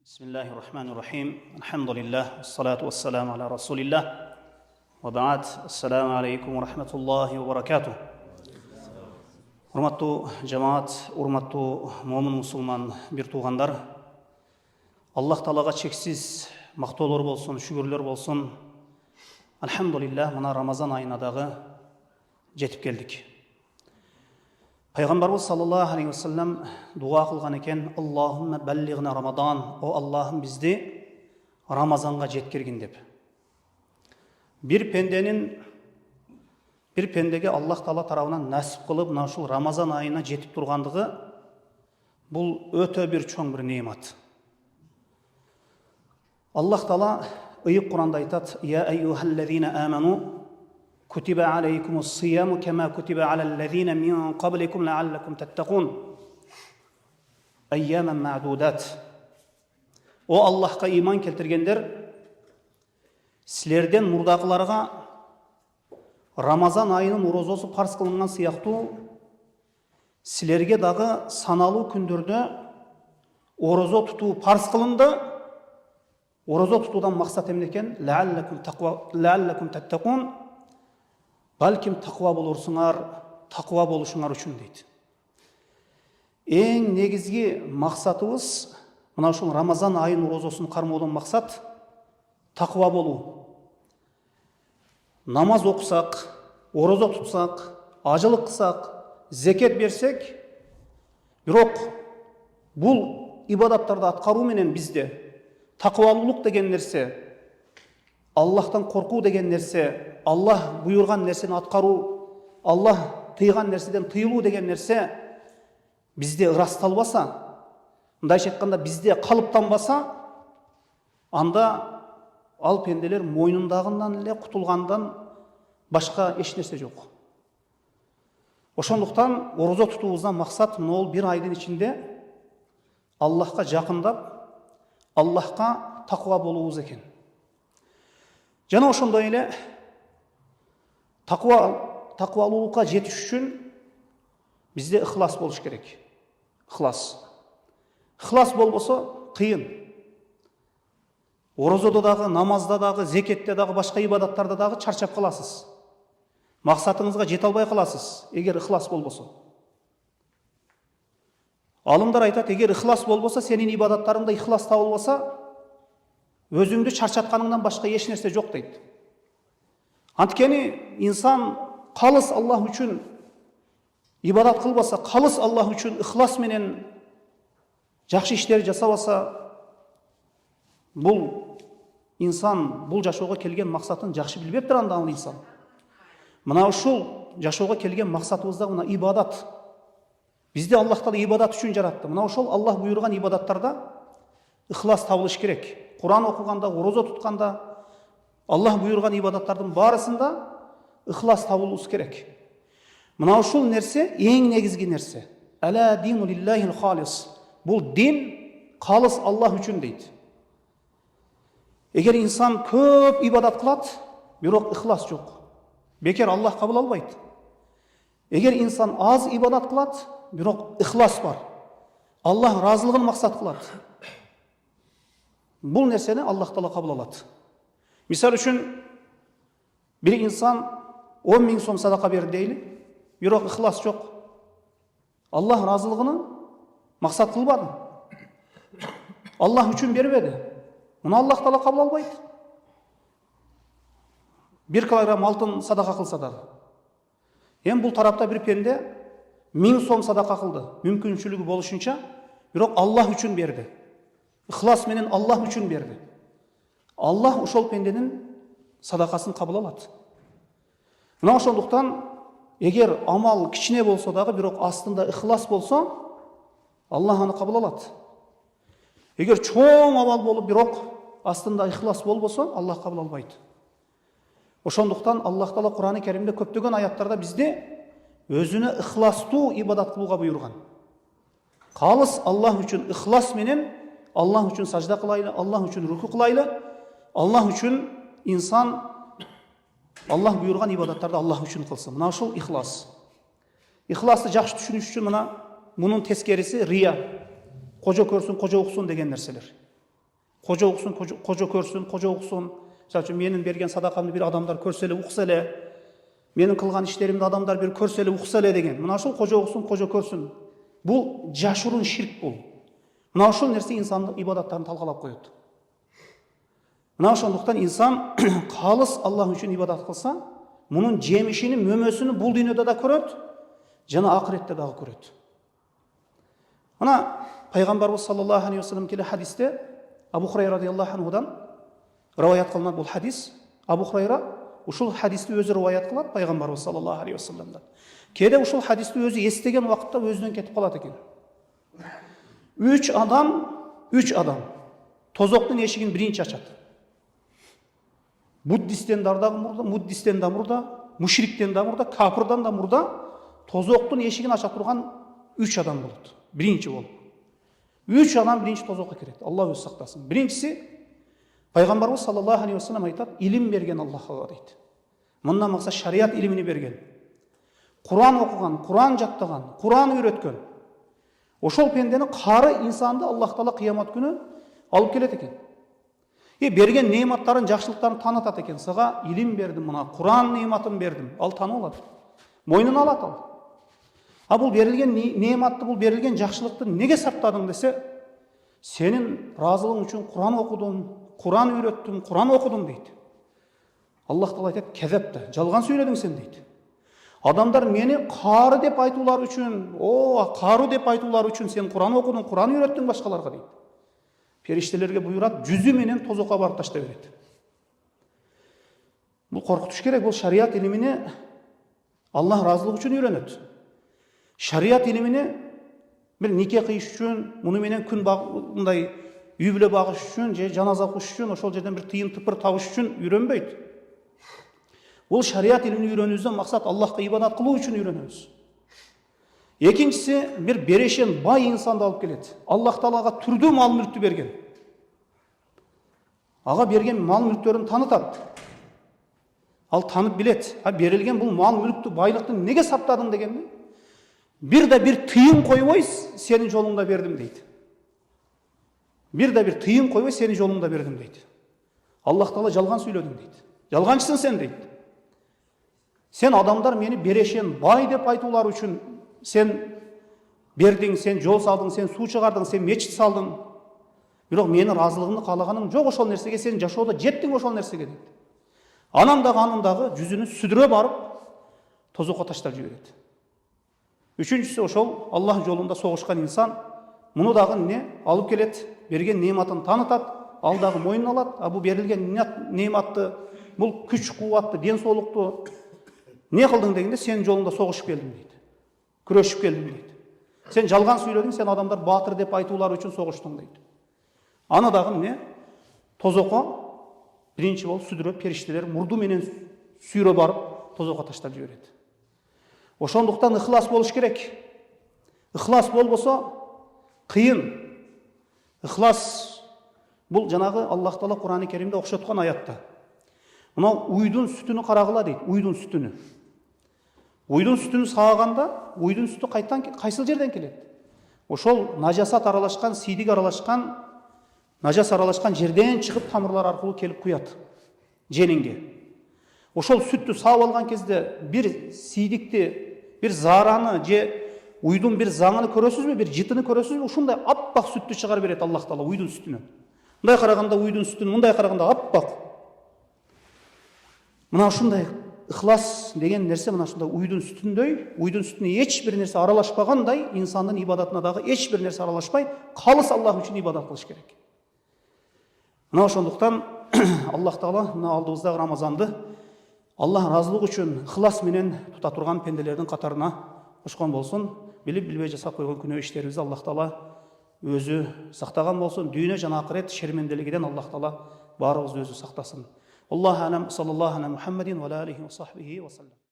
Bismillahirrahmanirrahim. Alhamdulillah. Salatu wassalamu ala rasulillah. Wa ba'd. Assalamu alaikum wa rahmatullahi wa barakatuh. Урматтуу жамаат, урматтуу момун мусулман бир туугандар. Аллах Таалага чексиз мактоолор болсун, шүгүрлөр болсун. Алхамдулиллах, мына Рамазан айына дагы жетип келдик. Пайгамбарыбыз саллаллаху алейхи ва саллям дуа кылган экен: "Аллахумма баллигна Рамадан", о Аллахым бизди Рамазанга жеткиргин деп. Bir пендеге Аллах Таала тарабынан насип кылып, мына ушул Рамазан айына жетип тургандыгы бул өтө бир чоң бир неемат. Аллах Таала ыйык Куранда айтат: "Я айюхаллазина аману كتب عليكم الصيام كما كتب على الذين من قبلكم لعلكم تتقون أياما معدودات". O Allah'a iman keltirgenler, sizlerden murdakılarga Ramazan ayının urozosu farz kılıngan sıyaqtуу, sizlerge dagı sanalı kündürde orozo tutuu farz kılındı. Orozo tutuudan maksat emneken la'allakum tattaqun, balkim takva bolursunlar, takva boluşunlar üçün deydi. Eң негизги максатыбыз мына ушул Рамазан айынын орозосун кармоодон максат таква болуу. Намаз окусак, орозо тутсак, ажылык кылсак, зекет берсек, бирок бул ибадаттарды аткаруу менен бизде таквалуулук деген нерсе, Аллахтан коркуу деген нерсе, Аллах буйурган нерсени аткаруу, Аллах тыйган нерседен тыйылуу деген нерсе бизде ырасталбаса, мындайча айтканда бизде калыптанбаса, анда ал пенделер мойнундагынан эле кутулгандан башка эч нерсе жок. Ошондуктан орозо тутуубуздан максат могул бир айдын ичинде Аллахка жакындап, Аллахка таква болуубуз экен. Жана ошондой эле таквалуулукка жетиш үчүн бизде ыхлас болуш керек. Ыхлас болбосо кыйын. Орозодо дагы, намазда дагы, зекетте дагы, башка ибадаттарда дагы чарчап каласыз. Максатыңызга жете албай каласыз, эгер ыхлас болбосо. Алымдар айтат, эгер ыхлас болбосо, сенин ибадаттарыңда ыхлас табылбаса, өзүңдү чарчатканыңдан башка эч нерсе жок дейт. Анткени инсан калыс Аллах үчүн ибадат кылбаса, калыс Аллах үчүн ыхлас менен жакшы иштер жасабаса, бул инсан бул жашоого келген максатын жакшы билбептир анда ал инсан. Мына ушул жашоого келген максатыбызда мына ибадат. Бизди Аллах Таала ибадат үчүн жаратты. Мына ошол Аллах буйурган ибадаттарда ыхлас табылыш керек. Куран окуганда, орозо тутканда, Аллах буйурган ибадаттардын баарысында ыхлас табылуусу керек. Мына ушул нерсе эң негизги нерсе. Ала дину лиллахил халис. Бул дин калыс Аллах үчүн дейт. Эгер инсан көп ибадат кылат, бирок ыхлас жок, бекер Аллах кабыл албайт. Эгер инсан аз ибадат кылат, бирок ыхлас бар, Аллах разылыгын максат кылат, бул нерсени Аллах Таала кабыл алат. Мисал үчүн, бир инсан 10 000 сом садака берди дейли, бирок ыхлас жок. Аллах разылыгын максат кылбады. Аллах үчүн бербеди. Муну Аллах Таала кабыл албайт. 1 килограмм алтын садака кылса дагы. Эми бул тарапта бир пенде 1000 сом садака кылды, мүмкүнчүлүгү болушунча, бирок Аллах үчүн берди. Ыхлас менен Аллах үчүн берди. Аллах ошол пенденин садакасын кабыл алат. Мына ошондуктан эгер амал кичине болсо дагы, бирок астында ыхлас болсо, Аллах аны кабыл алат. Эгер чоң амал болуп, бирок астында ыхлас болбосо, Аллах кабыл албайт. Ошондуктан Аллах Таала Куран-ы Керимде көптөгөн аяттарда бизде өзүнө ыхластуу ибадат кылууга буйруган. Калыс Аллах үчүн ыхлас менен Аллах үчүн сажда кылайлы, Аллах үчүн руку кылайлы, Аллах үчүн инсан Аллах буйурган ибадаттарды Аллах үчүн кылсын. Мына ушул ихлас. Ихласты жакшы түшүнүш үчүн мына мунун тескериси рия. Кожо көрсүн, кожо уксун деген нерселер. Қожа оқысын, қожа көрсін, қожа оқысын. Мысалы үшін менің берген садақамды бір адамдар көрсе эле, укса эле. Менің қылған іштерімді адамдар бір көрсе эле, укса эле деген. Мына ушул қожа оқысын, қожа көрсін. Бұл жашырын ширк бұл. Мына ушул нерсе инсандын ибадаттарын талқалап қояды. Мына ошондуктан инсан қалыс Аллах үчүн ибадат кылса, мунун жемишини, мөмөсүнү бул дүйнөдө да көрөт, жана акыретте дагы көрөт. Мына пайгамбарыбыз саллаллаху алейхи вассалам келе хадисте Абу Хурайра радиаллаху анхудан риваят кылынат бул хадис. Абу Хурайра ушул хадисти өзү риваят кылат пайгамбарыбыз саллаллаху алейхи вассаламдан. Кээде ушул хадисти өзү эстеген убакытта өзүнөн кетип калат экен. Үч адам тозоктун эшигин биринчи ачат. Буддисттен да мурда, мушриктен да мурда, капырдан да мурда тозоктун эшигин ача турган 3 адам болот. Биринчи болуп. 3 адам биринчи тозокко кирет. Алла өзү сактасын. Биринчиси пайгамбарыбыз саллаллаху алейхи вассалам айтат, илим берген Аллахка дейт. Мындан максат шарият илимини берген. Куран окуган, Куран жаттаган, Куран үйрөткөн. Ошол пендени кары инсанды Аллах Таала кыямат күнү алып келет экен. Берген нематтарын, жакшылыктарын танытат экен. Сага илим бердим, мына Куран нематын бердим. Ал танып алат. Мойнуна алат ал. А бул берилген нематты, бул берилген жакшылыкты неге сактадың десе, сенин разылыгың үчүн Куран окудум, Куран үйрөттүм, Куран окудум дейт. Аллах Таала айтат, кезепте, жалган сүйлөдүң сен дейт. Адамдар мени кары деп айтуулар үчүн, кару деп айтуулар үчүн сен Куран окудуң, Куран үйрөттүң башкаларга дейт. Периштелерге буйрат, жүзү менен тозокко барып таштай берет. Бул коркутуш керек, бул шарият илимини Аллах разылыгы үчүн үйрөнөт. Шарият илимини бир нике кыйыш үчүн, муну менен күн мындай үй бүлө багыш үчүн, же жаназа окуш үчүн, ошол жерден бир тыйын тыпыр табыш үчүн үйрөнбөйт. Бул шарият илимини үйрөнүүбүздөн максат Аллахка ибадат кылуу үчүн үйрөнөбүз. Экинчиси, бир берешен бай инсанды алып келет. Аллах Таалага түрдүү мал мүлктү берген. Ага берген мал мүлктөрүн танытат. Ал танып билет. Берилген бул мал мүлктү, байлыкты неге сактадың дегенде, бир да бир тыйын койбой сенин жолуңда бердим дейт. Бир да бир тыйын койбой сенин жолуңда бердим дейт. Аллах Таала жалган сүйлөдүң дейт. Жалганчысың сен дейт. Сен адамдар мени берешен бай деп айтуулар үчүн сен бердиң, сен жол салдың, сен суу чыгардың, сен мечит салдың. Бирок менин разылыгымды каалаганың жок, ошол нерсеге сен жашоодо жеттиң ошол нерсеге дейт. Анан дагы жүзүнү сүдүрө барып тозокко таштап жиберет. Үчүнчүсү ошол Аллах жолунда согушкан инсан муну дагы алып келет, берген нематын танытат, ал дагы мойнуна алат. А бул берилген нематты, бул күч кубатты, ден соолукту не кылдың дегенде, сен жолунда согушуп келдим дейт. Күрөшүп келдим дейт. Сен жалган сүйлөдүң, сен адамдар баатыр деп айтуулар үчүн согуштуң дейт. Аны дагы тозокко биринчи болуп сүдүрөп, периштелер мурду менен сүйрө барып тозокко таштап жиберет. Ошондуктан ыхлас болуш керек. Ыхлас болбосо кыйын. Ыхлас бул жанагы Аллах Таала Курани Керимде окшоткон аятта. Мына уйдун сүтүнү карагыла дейт, уйдун сүтүнү. Уйдун сүтүнү сааганда, уйдун сүтү кайсыл жерден келет? Ошол нажасат аралашкан, сийдик аралашкан, нажас аралашкан жерден чыгып тамырлар аркылуу келип куят женинге. Ошол сүттү саап алган кезде бир сийдикти, бир заараны же уйдун бир заңын көрөсүзбү, бир жытыны көрөсүзбү? Ушундай аппак сүттү чыгарып берет Аллах Таала уйдун сүтүнөн. Мындай караганда уйдун сүтүн, мындай караганда аппак. Мына ушундай ыхлас деген нерсе мына ушундай уйдун сүтүндөй, уйдун сүтүнө эч бир нерсе аралашпагандай, инсандын ибадатына дагы эч бир нерсе аралашпай, калыс Аллах үчүн ибадат кылыш керек. Мына ошондуктан Аллах Таала мына алдыбыздагы Рамазанды Аллах разылыгы үчүн ыхлас менен тута турган пенделердин катарына кошкон болсун. Билип билбей жасап койгон күнөө иштерибизди Аллах Таала өзү сактаган болсун. Дүйнө жана акырет шерменделигинен Аллах Таала баарыбызды өзү сактасын. Аллаху алам, саллаллаху аля Мухаммадин ва алейхи ва сахбихи ва саллям.